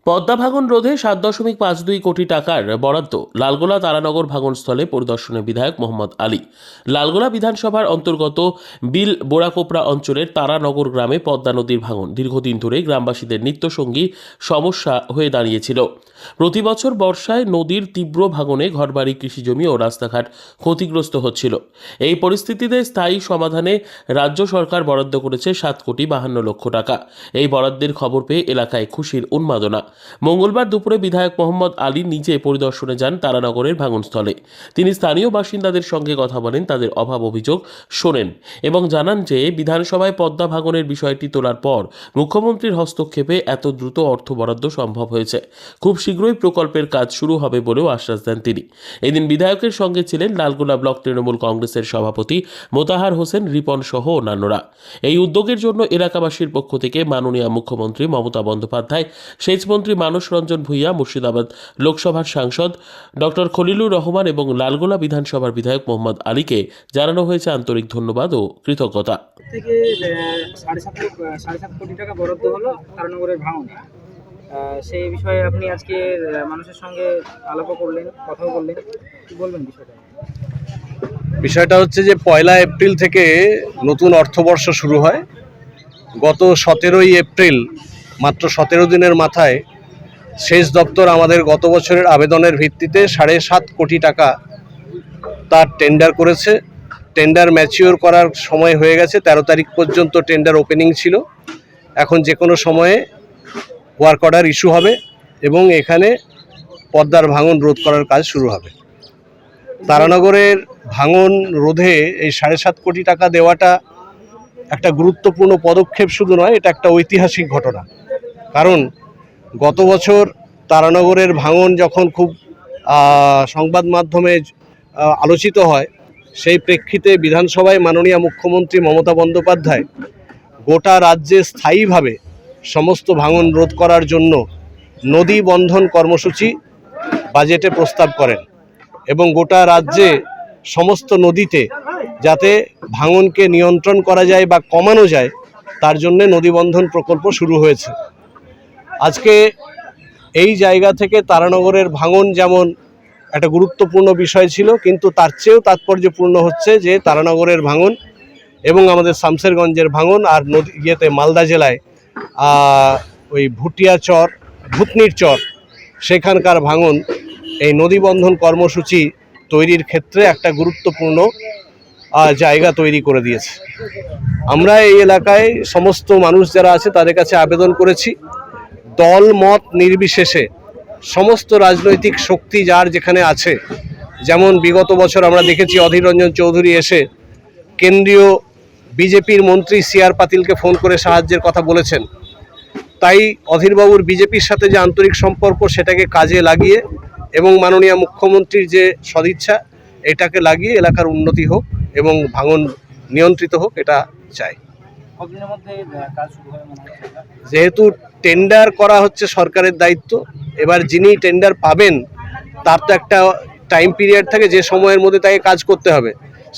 পদ্মা ভাঙন রোধে 7.52 কোটি টাকার বরাদ্দ লালগোলা তারানগর ভাঙনস্থলে পরিদর্শনে বিধায়ক মোহাম্মদ আলী। লালগোলা বিধানসভার অন্তর্গত বিল বোরাকোপড়া অঞ্চলের তারানগর গ্রামে পদ্মা নদীর ভাঙন দীর্ঘদিন ধরে গ্রামবাসীদের নিত্যসঙ্গী সমস্যা হয়ে দাঁড়িয়েছিল। প্রতি বছর বর্ষায় নদীর তীব্র ভাঙনে ঘরবাড়ি, কৃষিজমি ও রাস্তাঘাট ক্ষতিগ্রস্ত হচ্ছিল। এই পরিস্থিতিতে স্থায়ী সমাধানে রাজ্য সরকার বরাদ্দ করেছে 7,52,00,000 টাকা। এই বরাদ্দের খবর পেয়ে এলাকায় খুশির উন্মাদনা। মঙ্গলবার দুপুরে বিধায়ক মোহাম্মদ আলী নিজে পরিদর্শনে যান তারানগরের ভাঙনস্থলে। তিনি স্থানীয় বাসিন্দাদের সঙ্গে কথা বলেন, তাদের অভাব অভিযোগ শোনেন এবং জানান যে বিধানসভায় পদ্মা ভাঙনের বিষয়টি তোলার পর মুখ্যমন্ত্রীর হস্তক্ষেপে এত দ্রুত অর্থ বরাদ্দ সম্ভব হয়েছে। খুব শীঘ্রই প্রকল্পের কাজ শুরু হবে বলেও আশ্বাস দেন তিনি। এদিন বিধায়কের সঙ্গে ছিলেন লালগোলা ব্লক তৃণমূল কংগ্রেসের সভাপতি মোতাহার হোসেন রিপন সহ অন্যান্যরা। এই উদ্যোগের জন্য এলাকাবাসীর পক্ষ থেকে মাননীয় মুখ্যমন্ত্রী মমতা বন্দ্যোপাধ্যায়, সেচমন্ত্রী মানস রঞ্জন ভূঁইয়া, মুর্শিদাবাদ লোকসভার সাংসদ ডক্টর খলিলুর রহমান এবং লালগোলা বিধানসভার বিধায়ক মোহাম্মদ আলীকে জানানো হয়েছে আন্তরিক ধন্যবাদ ও কৃতজ্ঞতা। থেকে 7.5 কোটি টাকা বরাদ্দ হলো তারানগরের ভাঙন। সেই বিষয়ে আপনি আজকে মানুষের সঙ্গে আলাপও করলেন, কথাও বললেন, কি বলবেন বিষয়টা? বিষয়টা হচ্ছে যে 1 এপ্রিল থেকে নতুন অর্থবর্ষ শুরু হয়। গত 17 এপ্রিল, মাত্র 17 দিনের মাথায় সেচ দপ্তর আমাদের গত বছরের আবেদনের ভিত্তিতে 7.5 কোটি টাকা তার টেন্ডার করেছে। টেন্ডার ম্যাচিওর করার সময় হয়ে গেছে। 13 তারিখ পর্যন্ত টেন্ডার ওপেনিং ছিল। এখন যে কোনো সময়ে ওয়ার্ক অর্ডার ইস্যু হবে এবং এখানে পদ্মার ভাঙন রোধ করার কাজ শুরু হবে। তারানগরের ভাঙন রোধে এই 7.5 কোটি টাকা দেওয়াটা একটা গুরুত্বপূর্ণ পদক্ষেপ শুধু নয়, এটা একটা ঐতিহাসিক ঘটনা। কারণ গত বছর তারানগরের ভাঙন যখন খুব সংবাদ মাধ্যমে আলোচিত হয়, সেই প্রেক্ষিতে বিধানসভায় মাননীয় মুখ্যমন্ত্রী মমতা বন্দ্যোপাধ্যায় গোটা রাজ্যে স্থায়ীভাবে সমস্ত ভাঙন রোধ করার জন্য নদী বন্ধন কর্মসূচি বাজেটে প্রস্তাব করেন এবং গোটা রাজ্যে সমস্ত নদীতে যাতে ভাঙনকে নিয়ন্ত্রণ করা যায় বা কমানো যায়, তার জন্যে নদীবন্ধন প্রকল্প শুরু হয়েছে। আজকে এই জায়গা থেকে তারানগরের ভাঙন যেমন একটা গুরুত্বপূর্ণ বিষয় ছিল, কিন্তু তার চেয়েও তাৎপর্যপূর্ণ হচ্ছে যে তারানগরের ভাঙন এবং আমাদের শামসেরগঞ্জের ভাঙন আর মালদা জেলায় ওই ভুতনির চর সেখানকার ভাঙন এই নদীবন্ধন কর্মসূচি তৈরির ক্ষেত্রে একটা গুরুত্বপূর্ণ জায়গা তৈরি করে দিয়েছে। আমরা এই এলাকায় সমস্ত মানুষ যারা আছে তাদের কাছে আবেদন করেছি, দল মত নির্বিশেষে সমস্ত রাজনৈতিক শক্তি যার যেখানে আছে, যেমন বিগত বছর আমরা দেখেছি অধীর রঞ্জন চৌধুরী এসে কেন্দ্রীয় বিজেপির মন্ত্রী সিআর পাতিলকে ফোন করে সাহায্যের কথা বলেছেন। তাই অধীরবাবুর বিজেপির সাথে যে আন্তরিক সম্পর্ক, সেটাকে কাজে লাগিয়ে এবং মাননীয় মুখ্যমন্ত্রীর যে সদিচ্ছা, এটাকে লাগিয়ে এলাকার উন্নতি হোক এবং ভাঙন নিয়ন্ত্রিত হোক, এটা চাই। যেহেতু টেন্ডার করা হচ্ছে সরকারের দায়িত্ব, এবার যিনি টেন্ডার পাবেন তার তো একটা টাইম পিরিয়ড থাকে, যে সময়ের মধ্যে তাকে কাজ করতে হবে,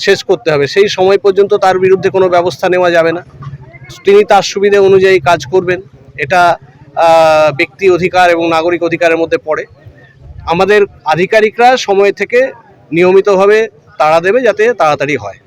শেষ করতে হবে। সেই সময় পর্যন্ত তার বিরুদ্ধে কোনো ব্যবস্থা নেওয়া যাবে না। তিনি তার সুবিধা অনুযায়ী কাজ করবেন। এটা ব্যক্তি অধিকার এবং নাগরিক অধিকারের মধ্যে পড়ে। আমাদের আধিকারিকরা সময় থেকে নিয়মিতভাবে তাড়া দেবে যাতে তাড়াতাড়ি হয়।